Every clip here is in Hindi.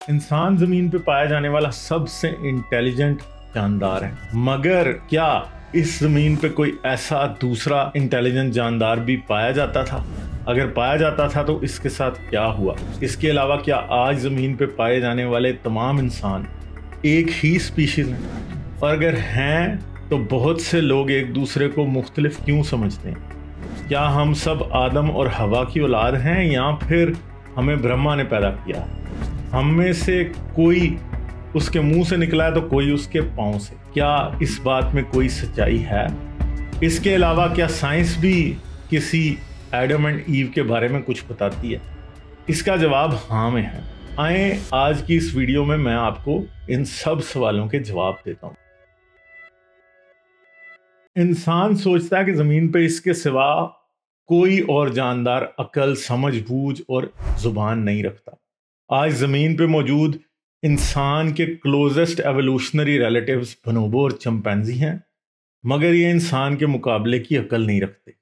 इंसान जमीन पे पाया जाने वाला सबसे इंटेलिजेंट जानदार है, मगर क्या इस जमीन पे कोई ऐसा दूसरा इंटेलिजेंट जानदार भी पाया जाता था? अगर पाया जाता था तो इसके साथ क्या हुआ? इसके अलावा क्या आज जमीन पे पाए जाने वाले तमाम इंसान एक ही स्पीशीज हैं? और अगर हैं तो बहुत से लोग एक दूसरे को मुख्तलिफ क्यों समझते हैं? क्या हम सब आदम और हवा की औलाद हैं या फिर हमें ब्रह्मा ने पैदा किया? हम में से कोई उसके मुंह से निकला है तो कोई उसके पाँव से। क्या इस बात में कोई सच्चाई है? इसके अलावा क्या साइंस भी किसी एडम एंड ईव के बारे में कुछ बताती है? इसका जवाब हाँ में है। आए आज की इस वीडियो में मैं आपको इन सब सवालों के जवाब देता हूं। इंसान सोचता है कि जमीन पे इसके सिवा कोई और जानदार अकल, समझबूझ और जुबान नहीं रखता। आज जमीन पे मौजूद इंसान के क्लोजेस्ट एवोल्यूशनरी रिलेटिव्स बोनोबो और चिंपैंजी हैं, मगर ये इंसान के मुकाबले की अकल नहीं रखते।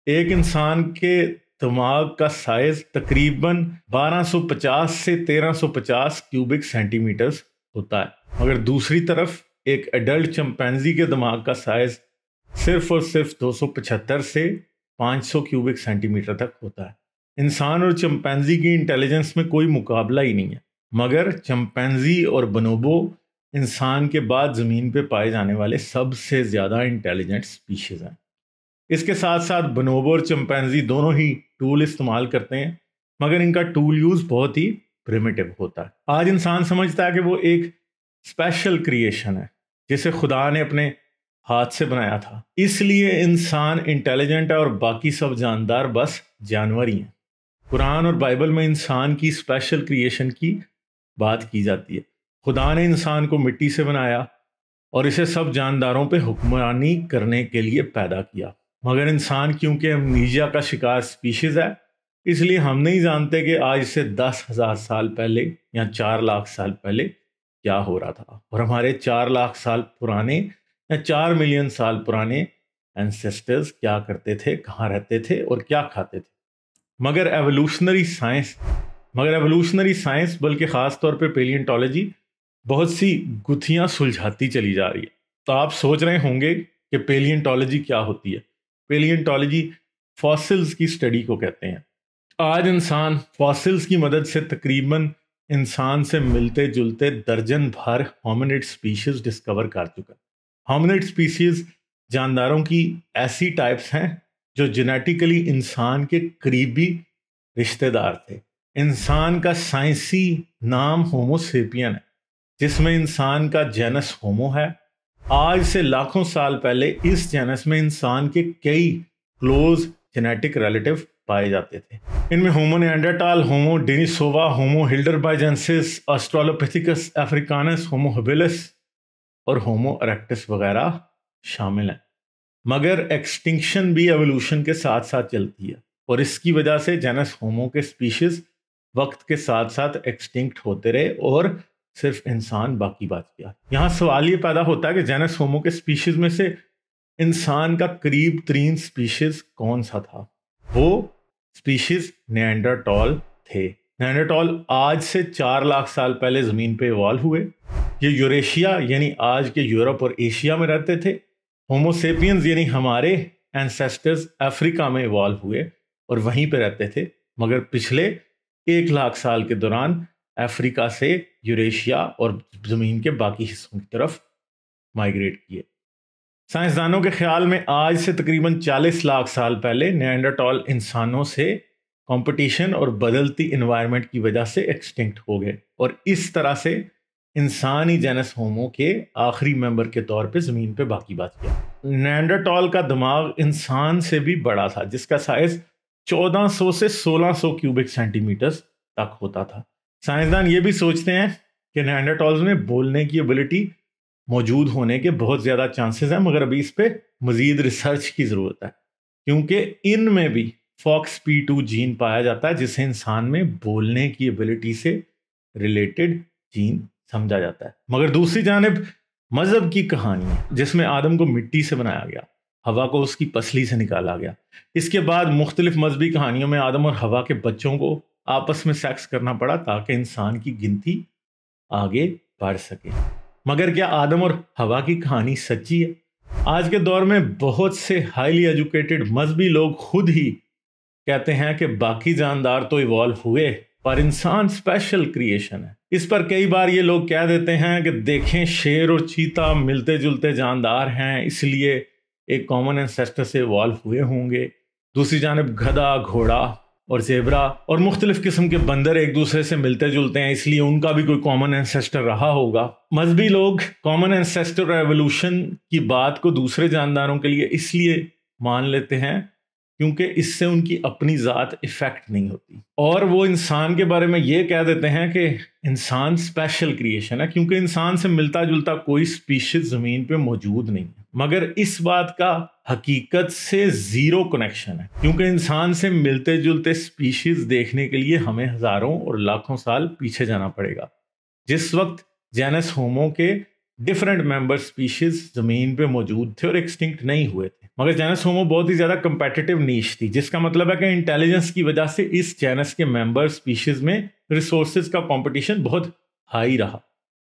एक इंसान के दिमाग का साइज तकरीबन 1250 से 1350 क्यूबिक सेंटीमीटर्स होता है, मगर दूसरी तरफ एक एडल्ट चिंपैंजी के दिमाग का साइज सिर्फ और सिर्फ 275 से 500 क्यूबिक सेंटीमीटर तक होता है। इंसान और चिंपैंजी की इंटेलिजेंस में कोई मुकाबला ही नहीं है, मगर चिंपैंजी और बोनोबो इंसान के बाद ज़मीन पे पाए जाने वाले सबसे ज़्यादा इंटेलिजेंट स्पीशीज़ हैं। इसके साथ साथ बोनोबो और चिंपैंजी दोनों ही टूल इस्तेमाल करते हैं, मगर इनका टूल यूज़ बहुत ही प्रिमिटिव होता है। आज इंसान समझता है कि वो एक स्पेशल क्रिएशन है जिसे खुदा ने अपने हाथ से बनाया था, इसलिए इंसान इंटेलिजेंट है और बाकी सब जानदार बस जानवर ही हैं। कुरान और बाइबल में इंसान की स्पेशल क्रिएशन की बात की जाती है। खुदा ने इंसान को मिट्टी से बनाया और इसे सब जानदारों पे हुक्मरानी करने के लिए पैदा किया, मगर इंसान क्योंकि एमनीजिया का शिकार स्पीशीज़ है, इसलिए हम नहीं जानते कि आज से 10,000 साल पहले या 4 लाख साल पहले क्या हो रहा था, और हमारे 4 लाख साल पुराने या 4 मिलियन साल पुराने एंसेस्टर्स क्या करते थे, कहाँ रहते थे और क्या खाते थे। मगर एवोल्यूशनरी साइंस बल्कि ख़ास तौर पे पेलियंटोलॉजी बहुत सी गुत्थियां सुलझाती चली जा रही है। तो आप सोच रहे होंगे कि पेलियंटोलॉजी क्या होती है। पेलियंटोलॉजी फॉसिल्स की स्टडी को कहते हैं। आज इंसान फॉसिल्स की मदद से तकरीबन इंसान से मिलते जुलते दर्जन भर होमिनिड स्पीशीज डिस्कवर कर चुका है। होमिनिड स्पीशीज जानदारों की ऐसी टाइप्स हैं जो जेनेटिकली इंसान के करीबी रिश्तेदार थे। इंसान का साइंसी नाम होमो सेपियन है, जिसमें इंसान का जेनस होमो है। आज से लाखों साल पहले इस जेनस में इंसान के कई क्लोज जेनेटिक रिलेटिव पाए जाते थे। इनमें होमो निएंडरटाल, होमो डेनिसोवा, होमो हिल्डरबाइजेंसिस, ऑस्ट्रेलोपिथेकस अफ्रीकानस, होमो हेबिलिस और होमो इरेक्टस वगैरह शामिल हैं। मगर एक्सटिंक्शन भी एवोल्यूशन के साथ साथ चलती है, और इसकी वजह से जेनस होमो के स्पीशीज वक्त के साथ साथ एक्सटिंक्ट होते रहे और सिर्फ इंसान बाकी बच गया। यहाँ सवाल ये पैदा होता है कि जेनस होमो के स्पीशीज में से इंसान का करीब तरीन स्पीशीज कौन सा था? वो स्पीशीज निएंडरटॉल थे। निएंडरटॉल आज से 4 लाख साल पहले जमीन पे इवॉल्व हुए। ये यूरेशिया यानी आज के यूरोप और एशिया में रहते थे। होमो सेपियंस यानी हमारे एंसेस्टर्स अफ्रीका में इवॉल्व हुए और वहीं पे रहते थे, मगर पिछले 1 लाख साल के दौरान अफ्रीका से यूरेशिया और ज़मीन के बाकी हिस्सों की तरफ माइग्रेट किए। साइंसदानों के ख्याल में आज से तकरीबन 40 लाख साल पहले निएंडरटॉल इंसानों से कंपटीशन और बदलती इन्वायरमेंट की वजह से एक्सटिंक्ट हो गए, और इस तरह से इंसान ही जेनस होमो के आखिरी मेंबर के तौर पे ज़मीन पे बाकी बच गया। निएंडरटॉल का दिमाग इंसान से भी बड़ा था, जिसका साइज 1400 से 1600 क्यूबिक सेंटीमीटर्स तक होता था। साइंसदान ये भी सोचते हैं कि निएंडरटॉल्स में बोलने की एबिलिटी मौजूद होने के बहुत ज़्यादा चांसेस हैं, मगर अभी इस पर मज़ीद रिसर्च की ज़रूरत है, क्योंकि इनमें भी FOXP2 जीन पाया जाता है, जिसे इंसान में बोलने की एबिलिटी से रिलेटेड जीन समझा जाता है। मगर दूसरी जानिब मजहब की कहानी है, जिसमें आदम को मिट्टी से बनाया गया, हवा को उसकी पसली से निकाला गया। इसके बाद मुख्तलिफ मजहबी कहानियों में आदम और हवा के बच्चों को आपस में सेक्स करना पड़ा ताकि इंसान की गिनती आगे बढ़ सके। मगर क्या आदम और हवा की कहानी सच्ची है? आज के दौर में बहुत से हाईली एजुकेटेड मजहबी लोग खुद ही कहते हैं कि बाकी जानदार तो इवॉल्व हुए पर इंसान स्पेशल क्रिएशन है। इस पर कई बार ये लोग कह देते हैं कि देखें, शेर और चीता मिलते जुलते जानदार हैं, इसलिए एक कॉमन एंसेस्टर से इवॉल्व हुए होंगे। दूसरी जानब गधा, घोड़ा और जेबरा और मुख्तलिफ किस्म के बंदर एक दूसरे से मिलते जुलते हैं, इसलिए उनका भी कोई कॉमन एंसेस्टर रहा होगा। मजहबी लोग कॉमन एंसेस्टर एवोल्यूशन की बात को दूसरे जानदारों के लिए इसलिए मान लेते हैं क्योंकि इससे उनकी अपनी ज़ात इफेक्ट नहीं होती, और वो इंसान के बारे में ये कह देते हैं कि इंसान स्पेशल क्रिएशन है क्योंकि इंसान से मिलता जुलता कोई स्पीशीज ज़मीन पे मौजूद नहीं है। मगर इस बात का हकीकत से ज़ीरो कनेक्शन है क्योंकि इंसान से मिलते जुलते स्पीशीज देखने के लिए हमें हज़ारों और लाखों साल पीछे जाना पड़ेगा। जिस वक्त जेनस होमो के डिफरेंट मेंबर स्पीशीज ज़मीन पे मौजूद थे और एक्सटिंक्ट नहीं हुए थे, मगर जेनस होमो बहुत ही ज़्यादा कंपेटिटिव नीश थी, जिसका मतलब है कि इंटेलिजेंस की वजह से इस जेनस के मेंबर स्पीशीज में रिसोर्सेज का कंपटीशन बहुत हाई रहा,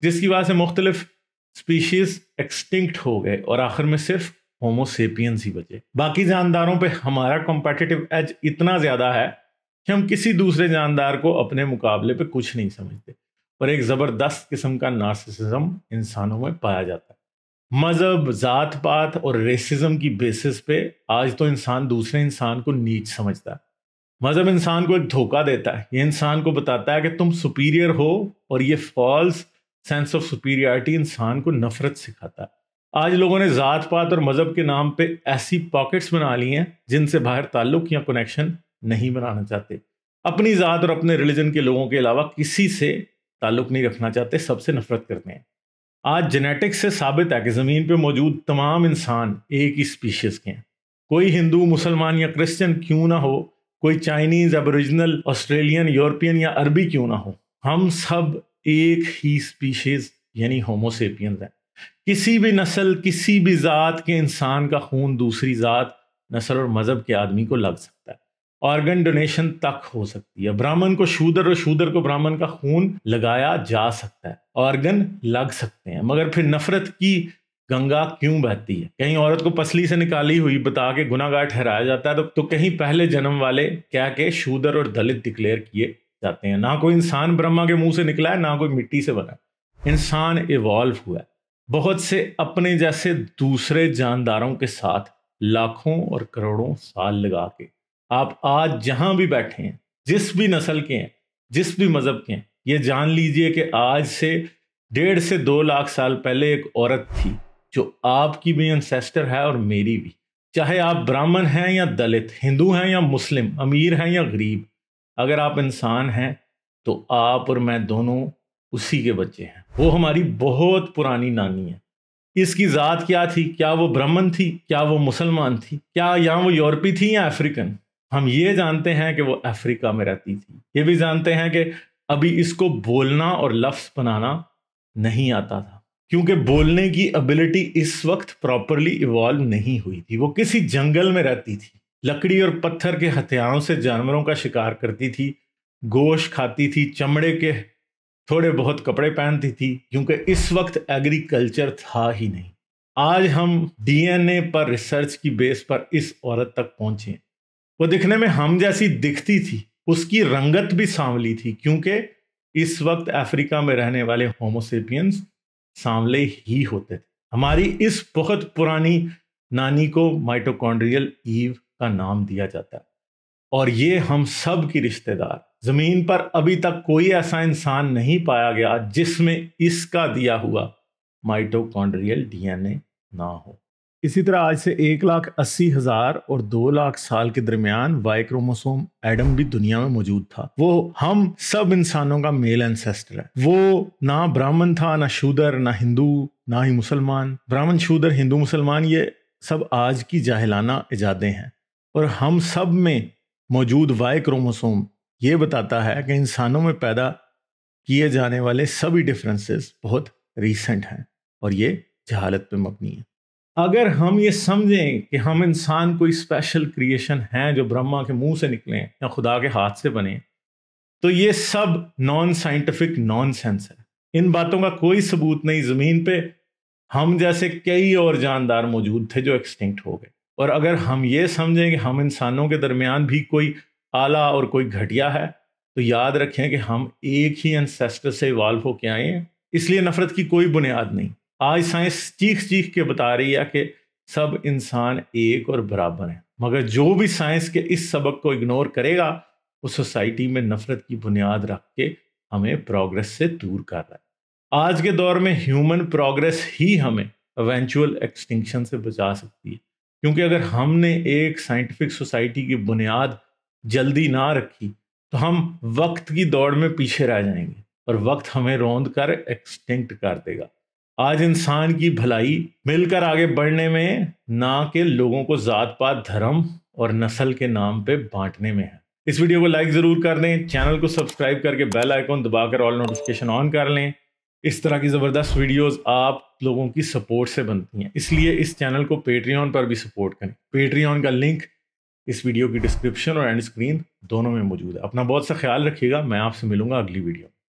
जिसकी वजह से मुख्तलिफ स्पीशीज एक्सटिंक्ट हो गए और आखिर में सिर्फ होमो सेपियंस ही बचे। बाकी जानदारों पे हमारा कॉम्पिटिटिव एज इतना ज़्यादा है कि हम किसी दूसरे जानदार को अपने मुकाबले पे कुछ नहीं समझते, पर एक ज़बरदस्त किस्म का नार्सिसिज्म इंसानों में पाया जाता है। मजहब, जात पात और रेसिज्म की बेसिस पे आज तो इंसान दूसरे इंसान को नीच समझता है। मजहब इंसान को एक धोखा देता है, ये इंसान को बताता है कि तुम सुपीरियर हो, और ये फॉल्स सेंस ऑफ सुपीरियरिटी इंसान को नफरत सिखाता है। आज लोगों ने जात पात और मजहब के नाम पे ऐसी पॉकेट्स बना ली हैं जिनसे बाहर ताल्लुक या कनेक्शन नहीं बनाना चाहते। अपनी जात और अपने रिलीजन के लोगों के अलावा किसी से ताल्लुक नहीं रखना चाहते, सबसे नफरत करते हैं। आज जेनेटिक्स से साबित है कि ज़मीन पे मौजूद तमाम इंसान एक ही स्पीशीज के हैं। कोई हिंदू, मुसलमान या क्रिश्चियन क्यों ना हो, कोई चाइनीज, एबोरिजिनल, ऑस्ट्रेलियन, यूरोपियन या अरबी क्यों ना हो, हम सब एक ही स्पीशीज यानी होमोसेपियंस हैं। किसी भी नस्ल, किसी भी ज़ात के इंसान का खून दूसरी ज़ात, नस्ल और मज़हब के आदमी को लग सकता है। ऑर्गन डोनेशन तक हो सकती है। ब्राह्मण को शूद्र और शूद्र को ब्राह्मण का खून लगाया जा सकता है, ऑर्गन लग सकते हैं। मगर फिर नफरत की गंगा क्यों बहती है? कहीं औरत को पसली से निकाली हुई बता के गुनाहगार ठहराया जाता है, तो कहीं पहले जन्म वाले क्या के शूद्र और दलित डिक्लेयर किए जाते हैं। ना कोई इंसान ब्रह्मा के मुंह से निकला है, ना कोई मिट्टी से बना। इंसान इवॉल्व हुआ है बहुत से अपने जैसे दूसरे जानदारों के साथ लाखों और करोड़ों साल लगा के। आप आज जहां भी बैठे हैं, जिस भी नस्ल के हैं, जिस भी मजहब के हैं, ये जान लीजिए कि आज से 1.5 से 2 लाख साल पहले एक औरत थी जो आपकी भी एंसेस्टर है और मेरी भी। चाहे आप ब्राह्मण हैं या दलित, हिंदू हैं या मुस्लिम, अमीर हैं या गरीब, अगर आप इंसान हैं तो आप और मैं दोनों उसी के बच्चे हैं। वो हमारी बहुत पुरानी नानी है। इसकी ज़ात क्या थी? क्या वो ब्राह्मण थी? क्या वो मुसलमान थी? क्या यहाँ वो यूरोपी थी या अफ्रीकन? हम ये जानते हैं कि वो अफ्रीका में रहती थी। ये भी जानते हैं कि अभी इसको बोलना और लफ्ज़ बनाना नहीं आता था, क्योंकि बोलने की एबिलिटी इस वक्त प्रॉपरली इवॉल्व नहीं हुई थी। वो किसी जंगल में रहती थी, लकड़ी और पत्थर के हथियारों से जानवरों का शिकार करती थी, गोश्त खाती थी, चमड़े के थोड़े बहुत कपड़े पहनती थी, क्योंकि इस वक्त एग्रीकल्चर था ही नहीं। आज हम डीएनए पर रिसर्च की बेस पर इस औरत तक पहुंचे। वो दिखने में हम जैसी दिखती थी, उसकी रंगत भी सांवली थी, क्योंकि इस वक्त अफ्रीका में रहने वाले होमोसेपियंस सांवले ही होते थे। हमारी इस बहुत पुरानी नानी को माइटोकॉन्ड्रियल ईव का नाम दिया जाता है, और ये हम सब की रिश्तेदार। जमीन पर अभी तक कोई ऐसा इंसान नहीं पाया गया जिसमें इसका दिया हुआ माइटोकॉन्ड्रियल डीएनए ना हो। इसी तरह आज से 1,80,000 और 2 लाख साल के दरमियान वाई क्रोमोसोम एडम भी दुनिया में मौजूद था। वो हम सब इंसानों का मेल एंसेस्टर है। वो ना ब्राह्मण था, ना शूद्र, ना हिंदू, ना ही मुसलमान। ब्राह्मण, शूद्र, हिंदू, मुसलमान ये सब आज की जाहिलाना इजादें हैं, और हम सब में मौजूद वाई क्रोमोसोम ये बताता है कि इंसानों में पैदा किए जाने वाले सभी डिफरेंसेस बहुत रीसेंट हैं और ये जहालत पे मबनी है। अगर हम ये समझें कि हम इंसान कोई स्पेशल क्रिएशन हैं जो ब्रह्मा के मुंह से निकले या खुदा के हाथ से बने, तो ये सब नॉन साइंटिफिक नॉनसेंस है। इन बातों का कोई सबूत नहीं। ज़मीन पे हम जैसे कई और जानदार मौजूद थे जो एक्सटिंक्ट हो गए। और अगर हम ये समझें कि हम इंसानों के दरमियान भी कोई आला और कोई घटिया है, तो याद रखें कि हम एक ही एंसेस्टर से इवॉल्व होके आए हैं। इसलिए नफरत की कोई बुनियाद नहीं। आज साइंस चीख चीख के बता रही है कि सब इंसान एक और बराबर हैं, मगर जो भी साइंस के इस सबक को इग्नोर करेगा वो सोसाइटी में नफरत की बुनियाद रख के हमें प्रोग्रेस से दूर कर रहा है। आज के दौर में ह्यूमन प्रोग्रेस ही हमें इवेंचुअल एक्सटिंक्शन से बचा सकती है, क्योंकि अगर हमने एक साइंटिफिक सोसाइटी की बुनियाद जल्दी ना रखी तो हम वक्त की दौड़ में पीछे रह जाएंगे और वक्त हमें रौंद कर एक्सटिंक्ट कर देगा। आज इंसान की भलाई मिलकर आगे बढ़ने में, ना कि लोगों को जात पात धर्म और नस्ल के नाम पे बांटने में है। इस वीडियो को लाइक जरूर कर दें, चैनल को सब्सक्राइब करके बेल आइकॉन दबाकर ऑल नोटिफिकेशन ऑन कर लें। इस तरह की ज़बरदस्त वीडियोस आप लोगों की सपोर्ट से बनती हैं, इसलिए इस चैनल को पेट्रियन पर भी सपोर्ट करें। पेट्रियन का लिंक इस वीडियो की डिस्क्रिप्शन और एंड स्क्रीन दोनों में मौजूद है। अपना बहुत सा ख्याल रखिएगा। मैं आपसे मिलूंगा अगली वीडियो।